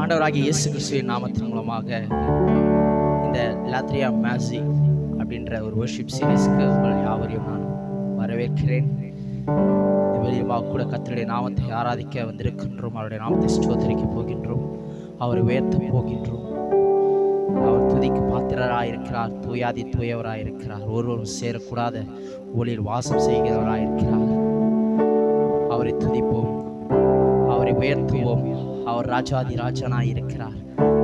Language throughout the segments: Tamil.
ஆண்டவராகிய இயேசு கிறிஸ்துவின் நாமத்தின் மூலமாக இந்த லாத்ரியா மேஜிக் அப்படின்ற ஒரு வர்ஷிப் சீரீஸ்க்கு உங்கள் யாவரையும் நான் வரவேற்கிறேன். இந்த வெளியமாக கூட கர்த்தருடைய நாமத்தை ஆராதிக்க வந்திருக்கின்றோம். அவருடைய நாமத்தை ஸ்தோத்திரிக்க போகின்றோம். அவரை உயர்த்த போகின்றோம். அவர் துதிக்கு பாத்திரராயிருக்கிறார். தூயாதி தூயவராயிருக்கிறார். ஒருவரும் சேரக்கூடாத ஒளியில் வாசம் செய்கிறவராயிருக்கிறார். அவரை துதிப்போம், அவரை உயர்த்துவோம். அவர் ராஜாதி ராஜனாய் இருக்கிறார்.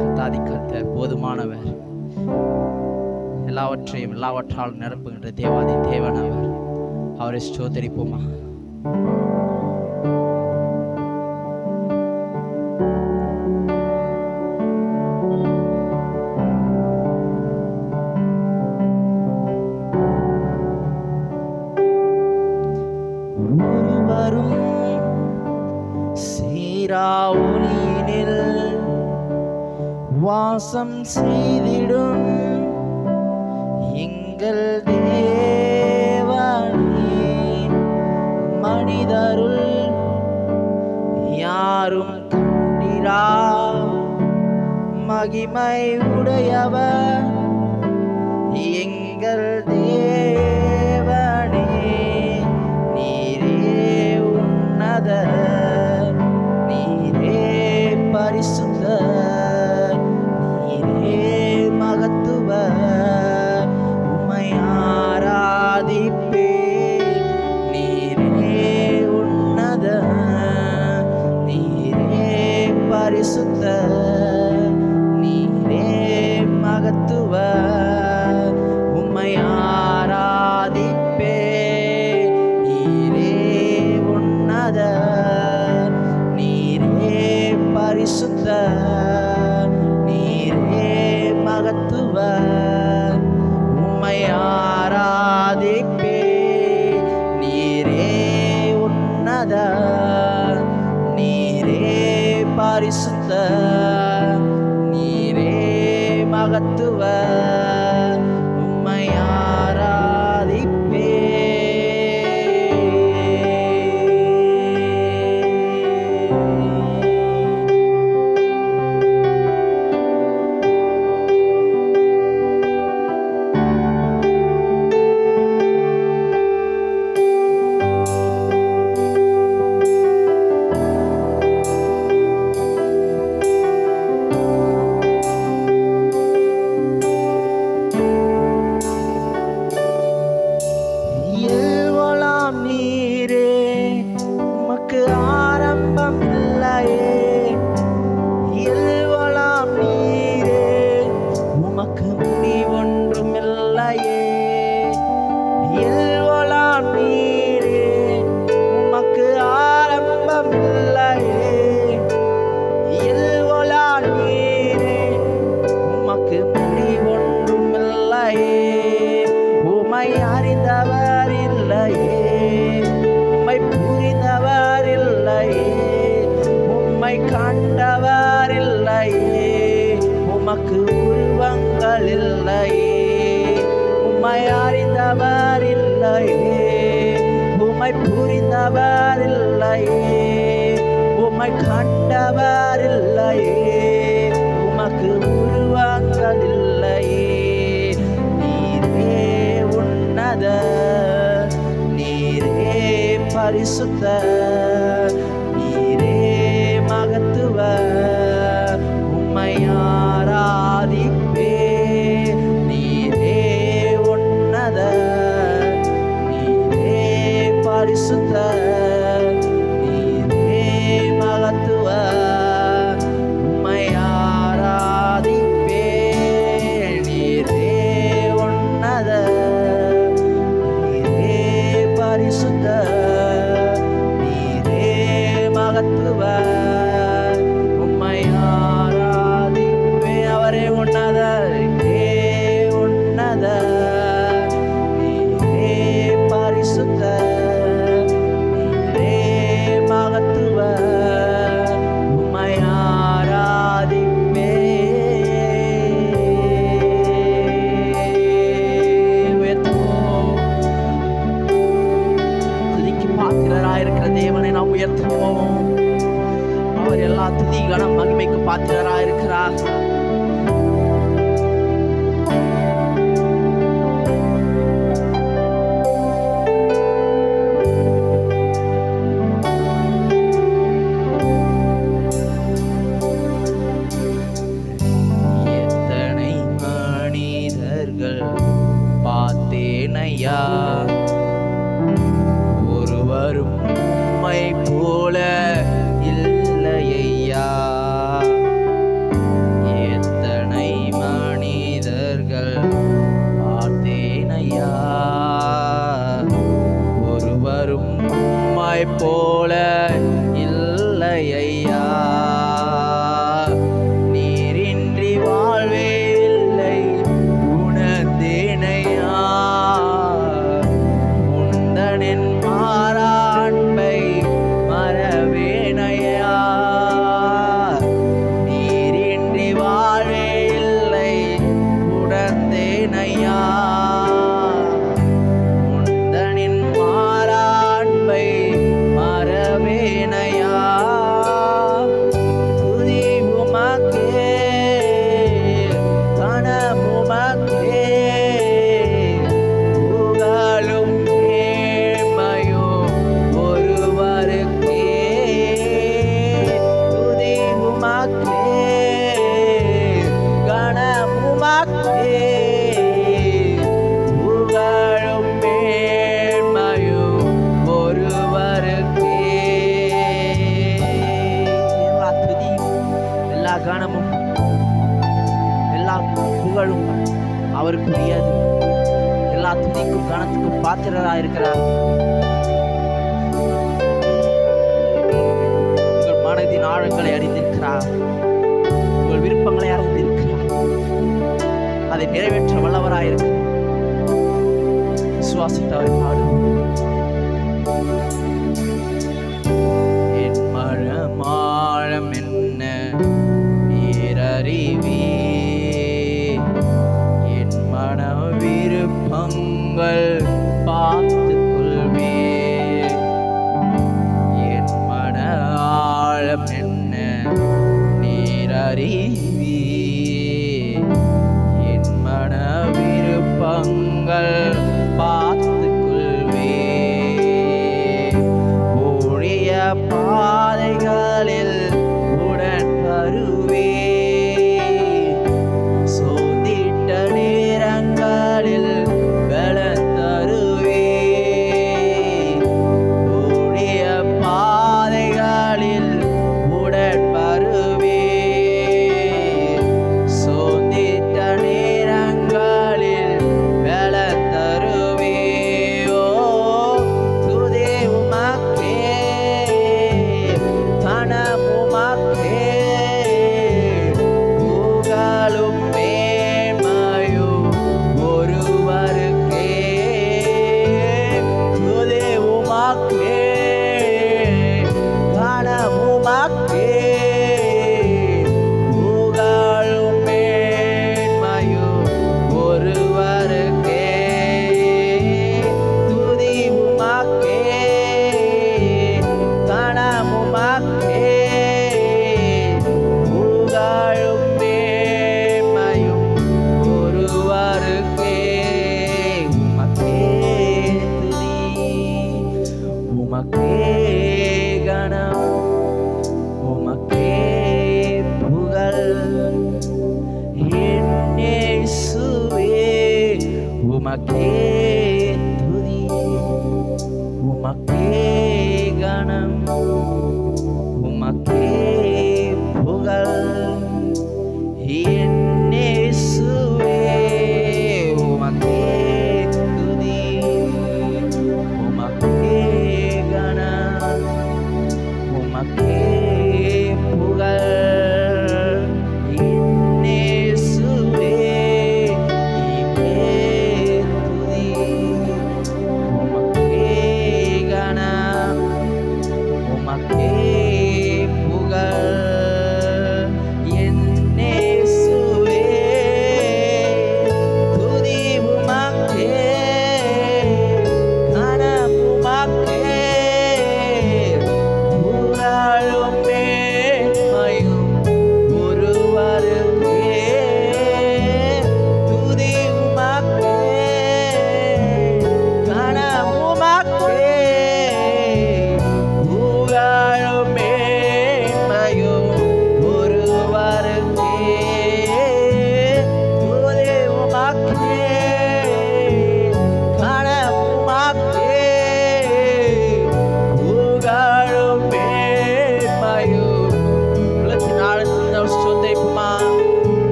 கர்த்தாதி கர்த்தர் போதுமானவர். எல்லாவற்றையும் எல்லாவற்றாலும் நிரப்புகின்ற தேவாதி தேவன் அவர். அவரை ஸ்தோத்திரிப்போமா? ஒருவரும் ஒளியினில் வாசம் செய்திடும் எங்கள் தேவனே, மனிதருள் யாரும் கண்டிரா மகிமை உடையவர் எங்கள் தேவனே. நீரே உன்னதர், பரிசுத்தர், நீரே மகத்துவர். உம்மை ஆராதிப்பேன். நீரே உன்னதர், நீரே பரிசுத்தர், நீரே மகத்துவர். உம்மை ஆராதிப்பேன். நீரே உன்னதர், பரிசுத்தர், நீரே மகத்துவர். உம்மை ஆராதிப்பேன். நீரே உன்னதர், நீரே பரிசுத்தர், நீரே மகத்துவர். உம்மை ஆராதிப்பேன். அறிந்தவர் இல்லையே, உம்மை புரிந்தவர் இல்லையே, உம்மை கண்டவர் இல்லையே, உமக்கு உருவங்கள் இல்லையே. உம்மை அறிந்தவர் இல்லையே, உம்மை புரிந்தவர் இல்லையே, உம்மை கண்டவர் இல்லையே, உமக்கு உருவங்கள் இல்லையே. நீரே பரிசுத்தர், நீரே மகத்துவர். உம்மை ஆராதிப்பேன். நீரே உன்னதர், நீரே பரிசுத்தர், நீரே மகத்துவர். உம்மை ஆராதிப்பேன். நீரே உன்னதர், பரிசுத்தர், நீரே மகத்துவர். உம்மை ஆராதிப்பேன். அவரே உன்னதர், உன்னதர், நீரே பரிசுத்தர், நீரே மகத்துவர். உம்மை ஆராதிப்பேன். இருக்கிற தேவனை நாம் உயர்த்துவோம். அவர் எல்லா துதி கனம் மகிமைக்கு பாத்திரராக இருக்கிறார். எத்தனை மனிதர்கள் பார்த்தேனையா, ஒருவரும் உம்மை போல இல்லையா. எத்தனை மனிதர்கள் பார்த்தேனையா, ஒருவரும் உம்மை போல இல்லையா. நீரின்றி வாழ்வே இல்லை உணர்ந்தேனையா, உந்தனின் மாறாண்பை மறவேனையா. நீரின்றி வாழ்வே இல்லை உணர்ந்தேனையா, உந்தனின் மாறாண்பை மறவேனையா. துதி உமக்கே, கனம் உமக்கே, புகழும் மேன்மையும் ஒருவருக்கே. துதி உமக்கே, கனம் உமக்கே, புகழும் மேன்மையும் ஒருவருக்கே. எல்லா துதியும் எல்லா கனமும் எல்லா புகழும் அவருக்குரியது. எல்லா துதிக்கும் கனத்துக்கும் பாத்திரராக இருக்கிறார். உங்கள் மனதின் ஆழங்களை அறிந்திருக்கிறார். உங்கள் விருப்பங்களை அறிந்திருக்கிறார். அதை நிறைவேற்ற வல்லவராக இருக்கிறார். விசுவாசித்தவரை பாடு. என் மனமாழம் என்ன நீரறிவே, என் மன விருப்பங்கள் பார்த்துக் கொள்வே. என் மன ஆழம் என்ன நீரறிவே, என் மன விருப்பங்கள் பார்த்துக் கொள்வே. ஊழிய பாதைகளில் உடன் வருவே, சோதிட்ட நேரங்களில் பலன் தருவே. ஊழிய பாதைகளில் உடன் வருவே, சோதிட்ட நேரங்களில் பலன் தருவே. ஓ துதி உமக்கே, கனம் உமக்கே, புகழும் மேன்மையும் ஒருவருக்கே. துதி உமக்கே, கனம் உமக்கே, புகழும் மேன்மையும் ஒருவருக்கே. துதி உமக்கே, கனம் உமக்கே, புகழும் மேன்மையும் ஒருவருக்கே. உமக்கே துதி, உமக்கே கனம், உமக்கே புகழ். என் இயேசுவே, உமக்கே துதி, உமக்கே கனம், உமக்கே புகழ். என் இயேசுவே, உமக்கே துதி, உமக்கே கனம், உமக்கே புகழ். என் இயேசுவே, நீவே துதி, உமக்கே கனம்,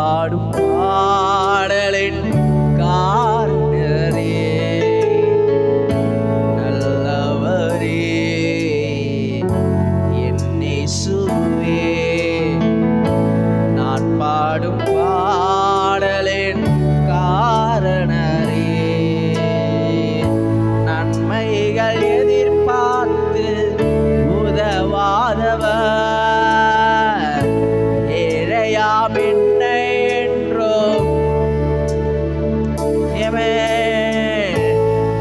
பாடும் பாடலின் காரணரே, நல்லவரே என் இயேசுவே. நான் பாடும் பாடலின் காரணரே, நன்மைகள் எதிர்பார்த்து உதவாதவர், ஏழையாம் என்னை என்றும்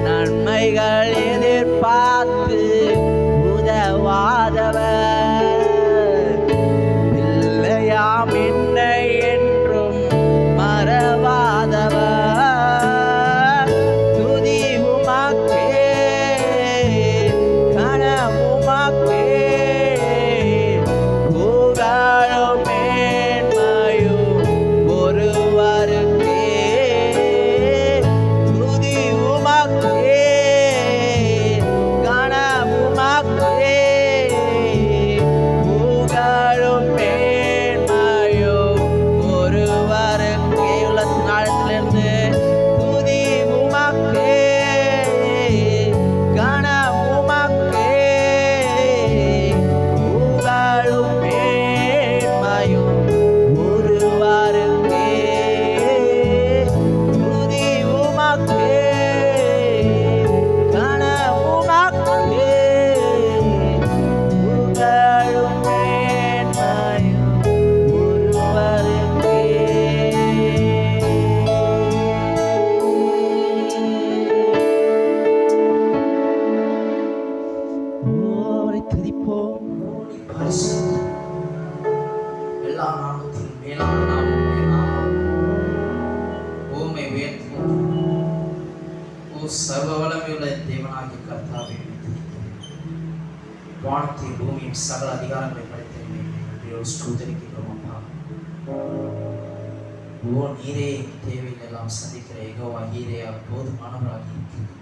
நன்மைகள் எதிர்பார்த்து உதவாதவர், பிள்ளையாம் என்னை என்றும் மறவாதவர். துதி உமக்கே, கனம் உமக்கே, புகழும் மேன்மையும் ஒருவருக்கே. துதி உமக்கே, கனம் உமக்கே, புகழும் மேன்மையும் ஒருவருக்கே. உள்ளத்தின் ஆழத்திலிருந்து துதி உமக்கே, கனம் உமக்கே, புகழும் மேன்மையும் ஒருவருக்கே. துதி உமக்கே, கனம் உமக்கே, புகழும் மேன்மையும் ஒருவருக்கே. அவரை துதிப்போம். பரிசுத்தர், எல்லா நாமத்திலும் மேலான நாமமே நாமம். உம்மை உயர்த்துகிறோம். ஓ சர்வ வல்லமையுள்ள தேவனாகிய கர்த்தாவே, உம்மை துதிக்கிறோம். வானத்தையும் பூமியும் சகல அதிகாரங்களை படைத்தவரே, உம்மை ஸ்தோத்திரிக்கிறோம் அப்பா. ஓ நீரே எங்கள் தேவைகள் எல்லாம் சந்திக்கிற யெகோவா ஈரேயா போதுமானவராக இருக்கிறது.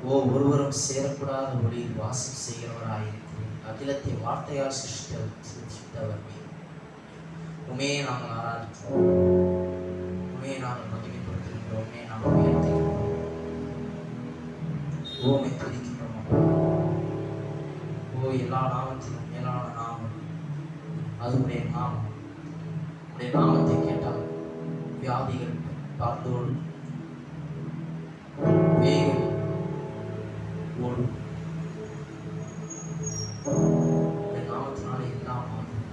ஓ ஒருவரும் சேரக்கூடாத ஒளியில் வாசம் செய்கிறவராயிருக்கிறேன். அகிலத்தை வார்த்தையால் சிருஷ்டித்தவர் நீர். உமே நாங்கள் ஆராதிக்கிறோம், உமே நாங்கள் மகிமைப்படுத்துகிறோம், உமே நாங்கள் உயர்த்துகிறோம், ஓமை துதிக்கிறோம் அப்பா. ஓ எல்லா நாமத்திலும் மேலான நாமம் அது உடைய நாமம். உடைய நாமத்தை கேட்டால் வியாதிகள் பார்த்தோடு வேகம் ஓடும். உடைய நாமத்தினாலே எல்லாம் மாறும்.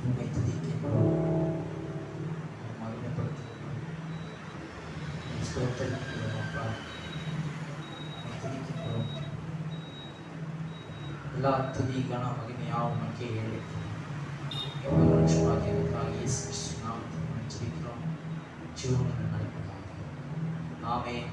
உண்மை துதிக்கிறோம், மகிமைப்படுத்துகிறோம், ஸ்தோத்திரிக்கிறோம் அப்பா. உம்மை துதிக்கிறோம். எல்லா துதி கன மகிமையாவும் உமக்கே ஏறெடுக்கிறோம். எங்கள் ரட்சகராகிய இயேசு கிறிஸ்து நாமத்தில் ஜெபிக்கிறோம். ஜீவனுள்ள நல்ல பிதாவே. ஆமென்.